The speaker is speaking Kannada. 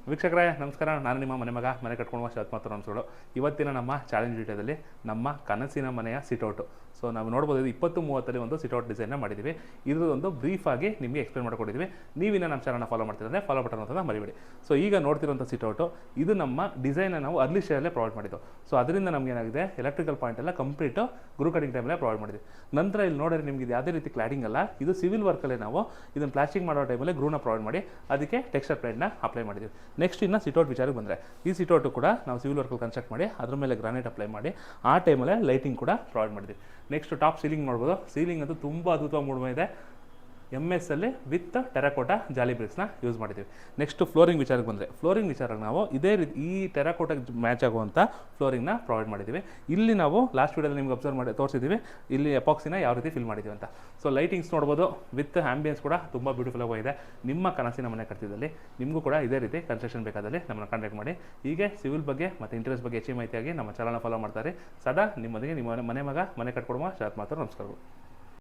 ವೀಕ್ಷಕರೇ ನಮಸ್ಕಾರ. ನಾನು ನಿಮ್ಮ ಮನೆ ಮಗ ಮನೆ ಕಟ್ಕೊಂಡು ಶರತ್ ಮಾತು ನಮಸ್ಗಳು. ಇವತ್ತಿನ ನಮ್ಮ ಚಾಲೆಂಜ್ ವಿಡಿಯೋದಲ್ಲಿ ನಮ್ಮ ಕನಸಿನ ಮನೆಯ ಸಿಟೌಟು. ಸೊ ನಾವು ನೋಡ್ಬೋದು, ಇದು 20-30 ಒಂದು ಸಿಟೌಟ್ ಡಿಸೈನ್ನ ಮಾಡಿದ್ದೀವಿ. ಇದೊಂದು ಬ್ರೀಫಾಗಿ ನಿಮಗೆ ಎಕ್ಸ್ಪ್ಲೇನ್ ಮಾಡ್ಕೊಂಡಿದ್ದೀವಿ. ನೀವಿನ್ನ ನಮ್ಮ ಚಾನಲ್ನ ಫಾಲೋ ಮಾಡ್ತಿದ್ರೆ ಫಾಲೋ ಬಟನ್ ಅಂತ ಮರಿಬೇಡಿ. ಸೊ ಈಗ ನೋಡ್ತಿರೋಂಥ ಸಿಟೌಟು, ಇದು ನಮ್ಮ ಡಿಸೈನ್ನ ನಾವು ಅರ್ಲಿ ಶೇರಲ್ಲೇ ಪ್ರೊವೈಡ್ ಮಾಡಿದ್ದು. ಸೊ ಅದರಿಂದ ನಮ್ಗೆ ಏನಾಗಿದೆ, ಎಲೆಕ್ಟ್ರಿಕಲ್ ಪಾಯಿಂಟ್ ಎಲ್ಲ ಕಂಪ್ಲೀಟು ಗ್ರೂ ಕಟಿಂಗ್ ಟೈಮಲ್ಲೇ ಪ್ರೊವೈಡ್ ಮಾಡಿದ್ವಿ. ನಂತರ ಇಲ್ಲಿ ನೋಡಿದ್ರೆ ನಿಮ್ಗೆ ಇದು ಯಾವುದೇ ರೀತಿ ಕ್ಲಾಡಿಂಗ್ ಅಲ್ಲ, ಇದು ಸಿವಿಲ್ ವರ್ಕಲ್ಲೇ ನಾವು ಇದನ್ನು ಪ್ಲಾಸ್ಟಿಂಗ್ ಮಾಡೋ ಟೈಮಲ್ಲಿ ಗ್ರೂನ ಪ್ರೊವೈಡ್ ಮಾಡಿ ಅದಕ್ಕೆ ಟೆಕ್ಸ್ಚರ್ ಪ್ಲೇಟ್ನ ಅಪ್ಲೈ ಮಾಡಿದ್ವಿ. ನೆಕ್ಸ್ಟ್ ಇನ್ನು ಸಿಟೌಟ್ ವಿಚಾರಕ್ಕೆ ಬಂದರೆ, ಈ ಸಿಟೌಟು ಕೂಡ ನಾವು ಸಿವಿಲ್ ವರ್ಕಲ್ಲಿ ಕನ್ಸ್ಟ್ರಕ್ಟ್ ಮಾಡಿ ಅದ್ರ ಮೇಲೆ ಗ್ರಾನೈಟ್ ಅಪ್ಲೈ ಮಾಡಿ ಆ ಟೈಮಲ್ಲೇ ಲೈಟಿಂಗ್ ಕೂಡ ಪ್ರೊವೈಡ್ ಮಾಡಿದ್ವಿ. ನೆಕ್ಸ್ಟ್ ಟಾಪ್ ಸೀಲಿಂಗ್ ನೋಡ್ಬೋದು. ಸೀಲಿಂಗ್ ಅದು ತುಂಬ ಅದ್ಭುತವಾಗಿ ಮೂಡ್ಮ ಇದೆ. MS ಅಲ್ಲಿ ವಿತ್ ಟೆರಾಕೋಟಾ ಜಾಲಿ ಬ್ರಿಕ್ಸ್ನ ಯೂಸ್ ಮಾಡಿದ್ದೀವಿ. ನೆಕ್ಸ್ಟ್ ಫ್ಲೋರಿಂಗ್ ವಿಚಾರಕ್ಕೆ ಬಂದರೆ, ಫ್ಲೋರಿಂಗ್ ವಿಚಾರಕ್ಕೆ ನಾವು ಇದೇ ರೀತಿ ಈ ಟೆರಾಕೋಟಾಗೆ ಮ್ಯಾಚ್ ಆಗುವಂಥ ಫ್ಲೋರಿಂಗ್ನ ಪ್ರೊವೈಡ್ ಮಾಡಿದ್ದೀವಿ. ಇಲ್ಲಿ ನಾವು ಲಾಸ್ಟ್ ವೀಡಿಯೋದಲ್ಲಿ ನಿಮ್ಗೆ ಅಬ್ಸರ್ವ್ ಮಾಡಿ ತೋರಿಸಿದ್ದೀವಿ ಇಲ್ಲಿ ಎಪಾಕ್ಸಿನ ಯಾವ ರೀತಿ ಫಿಲ್ ಮಾಡಿದ್ದೀವಿ ಅಂತ. ಸೊ ಲೈಟಿಂಗ್ಸ್ ನೋಡ್ಬೋದು, ವಿತ್ ಆಂಬಿಯನ್ಸ್ ಕೂಡ ತುಂಬ ಬ್ಯೂಟಿಫುಲ್ ಆಗಿದೆ. ನಿಮ್ಮ ಕನಸಿನ ಮನೆ ಕಟ್ಟಿದಲ್ಲಿ ನಿಮಗೂ ಕೂಡ ಇದೇ ರೀತಿ ಕನ್ಸ್ಟ್ರಕ್ಷನ್ ಬೇಕಾದಲ್ಲಿ ನಮ್ಮನ್ನು ಕಾಂಟ್ಯಾಕ್ಟ್ ಮಾಡಿ. ಹೀಗೆ ಸಿವಿಲ್ ಬಗ್ಗೆ ಮತ್ತು ಇಂಟೀರಿಯರ್ಸ್ ಬಗ್ಗೆ ಹೆಚ್ಚಿನ ಮಾಹಿತಿಯಾಗಿ ನಮ್ಮ ಚಾನಲ್ನ ಫಾಲೋ ಮಾಡ್ತಾರೆ. ಸದಾ ನಿಮ್ಮೊಂದಿಗೆ ನಿಮ್ಮ ಮನೆ ಮಗ ಮನೆ ಕಟ್ಕೊಡುವ ಶರತ್ ಮಾತು. ನಮಸ್ಕಾರಗಳು.